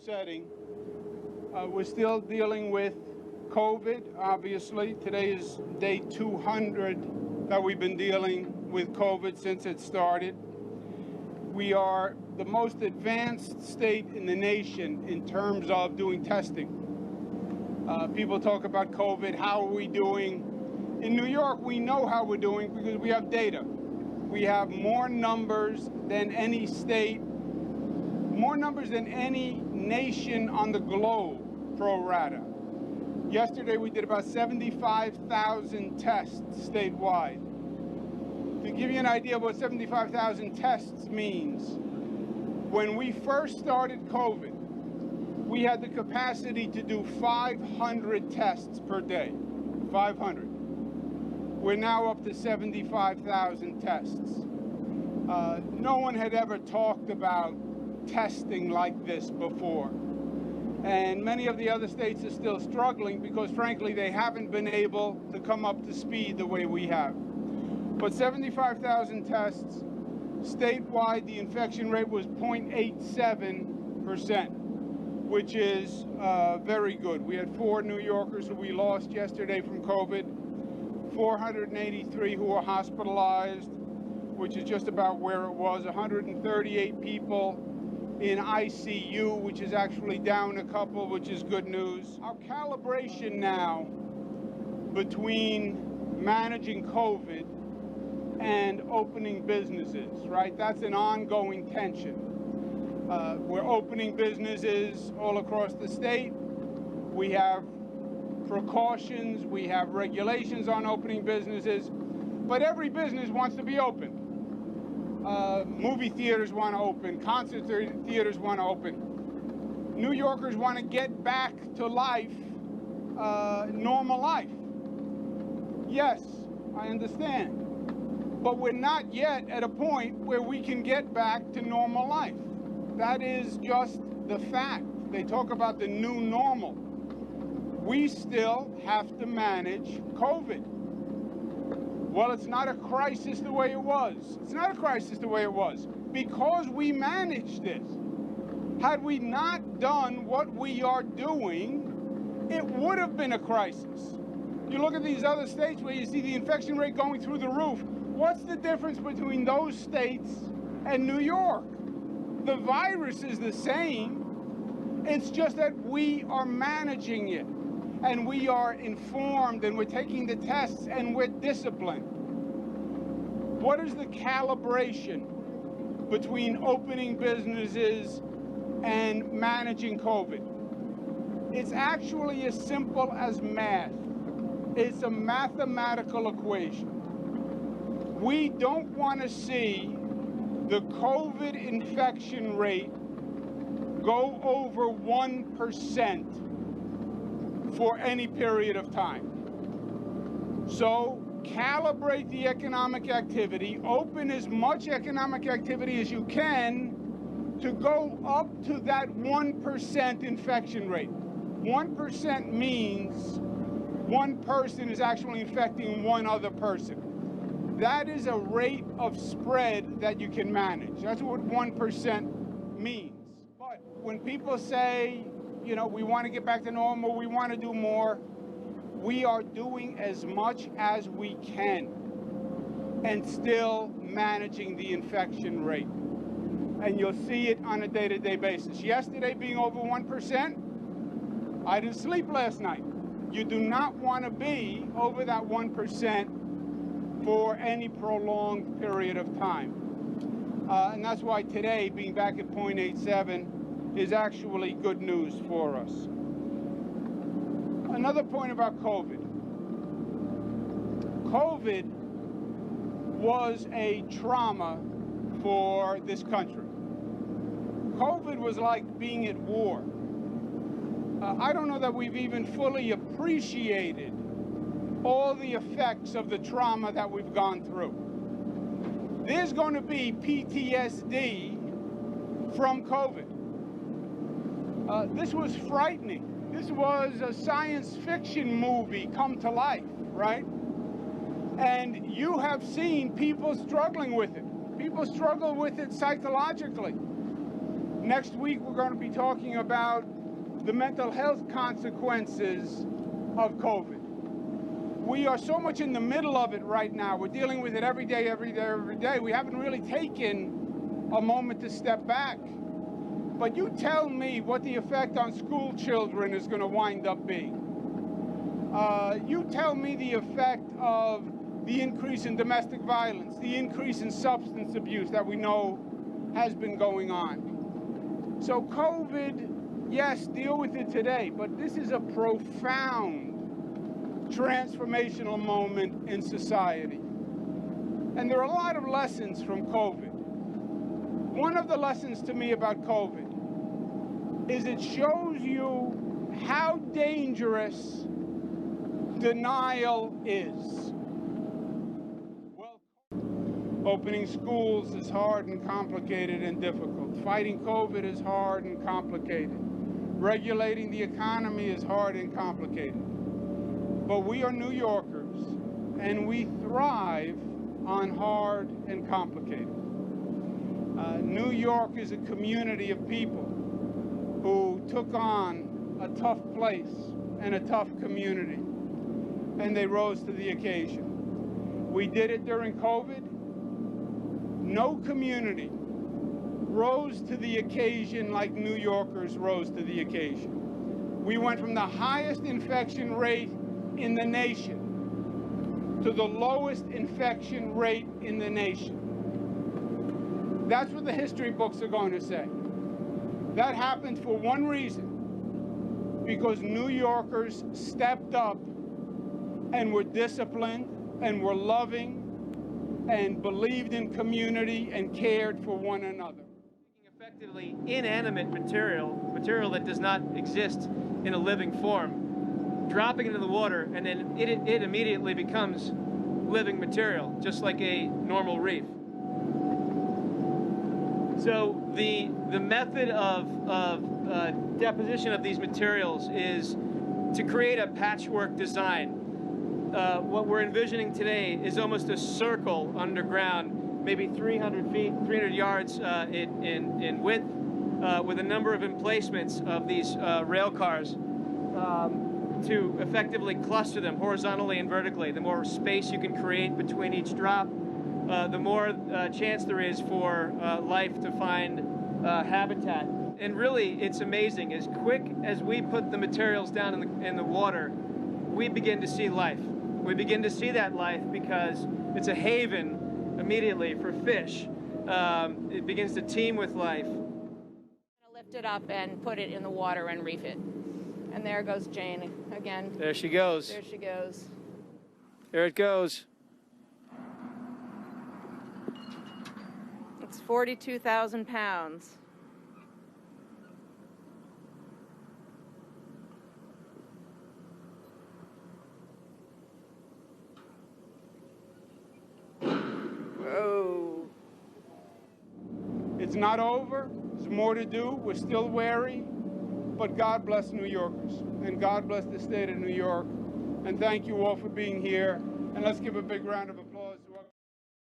setting. We're still dealing with COVID, obviously. Today is day 200 that we've been dealing with COVID since it started. We are the most advanced state in the nation in terms of doing testing. People talk about COVID, how are we doing? In New York, we know how we're doing because we have data. We have more numbers than any state, more numbers than any nation on the globe, pro rata. Yesterday, we did about 75,000 tests statewide. To give you an idea of what 75,000 tests means, when we first started COVID, we had the capacity to do 500 tests per day, 500. We're now up to 75,000 tests. No one had ever talked about testing like this before. And many of the other states are still struggling because, frankly, they haven't been able to come up to speed the way we have. But 75,000 tests, statewide, the infection rate was 0.87%, which is very good. We had 4 New Yorkers who we lost yesterday from COVID, 483 who were hospitalized, which is just about where it was, 138 people in ICU, which is actually down a couple, which is good news. Our calibration now between managing COVID and opening businesses, right? That's an ongoing tension. We're opening businesses all across the state. We have precautions, we have regulations on opening businesses, but every business wants to be open. Movie theaters want to open, concert theaters want to open. New Yorkers want to get back to life, normal life. Yes, I understand. But we're not yet at a point where we can get back to normal life. That is just the fact. They talk about the new normal. We still have to manage COVID. Well, it's not a crisis the way it was. It's not a crisis the way it was because we managed it. Had we not done what we are doing, it would have been a crisis. You look at these other states where you see the infection rate going through the roof. What's the difference between those states and New York? The virus is the same. It's just that we are managing it, and we are informed, and we're taking the tests, and we're disciplined. What is the calibration between opening businesses and managing COVID? It's actually as simple as math. It's a mathematical equation. We don't want to see the COVID infection rate go over 1% for any period of time. So calibrate the economic activity, open as much economic activity as you can to go up to that 1% infection rate. 1% means one person is actually infecting one other person. That is a rate of spread that you can manage. That's what 1% means. But when people say, you know, we want to get back to normal, we want to do more, we are doing as much as we can and still managing the infection rate. And you'll see it on a day-to-day basis. Yesterday being over 1%, I didn't sleep last night. You do not want to be over that 1% for any prolonged period of time. And that's why today, being back at 0.87, is actually good news for us. Another point about COVID. COVID was a trauma for this country. COVID was like being at war. I don't know that we've even fully appreciated all the effects of the trauma that we've gone through. There's going to be PTSD from COVID. This was frightening. This was a science fiction movie come to life, right? And you have seen people struggling with it. People struggle with it psychologically. Next week, we're going to be talking about the mental health consequences of COVID. We are so much in the middle of it right now. We're dealing with it every day, every day, every day. We haven't really taken a moment to step back. But you tell me what the effect on school children is going to wind up being. You tell me the effect of the increase in domestic violence, the increase in substance abuse that we know has been going on. So COVID, yes, deal with it today, but this is a profound transformational moment in society. And there are a lot of lessons from COVID. One of the lessons to me about COVID is it shows you how dangerous denial is. Well, opening schools is hard and complicated and difficult. Fighting COVID is hard and complicated. Regulating the economy is hard and complicated. But we are New Yorkers, and we thrive on hard and complicated. New York is a community of people who took on a tough place and a tough community, and they rose to the occasion. We did it during COVID. No community rose to the occasion like New Yorkers rose to the occasion. We went from the highest infection rate in the nation to the lowest infection rate in the nation. That's what the history books are going to say. That happened for one reason, because New Yorkers stepped up and were disciplined and were loving and believed in community and cared for one another. Effectively inanimate material that does not exist in a living form, dropping it into the water, and then it immediately becomes living material, just like a normal reef. So the method of deposition of these materials is to create a patchwork design. What we're envisioning today is almost a circle underground, maybe 300 feet, 300 yards in width, with a number of emplacements of these rail cars to effectively cluster them horizontally and vertically. The more space you can create between each drop, the more chance there is for life to find habitat. And really, it's amazing. As quick as we put the materials down in the water, we begin to see life. We begin to see that life because it's a haven immediately for fish. It begins to teem with life. Lift it up and put it in the water and reef it. And there goes Jane again. There she goes. There she goes. There it goes. It's 42,000 pounds. Whoa. It's not over. There's more to do. We're still wary. But God bless New Yorkers. And God bless the state of New York. And thank you all for being here. And let's give a big round of applause.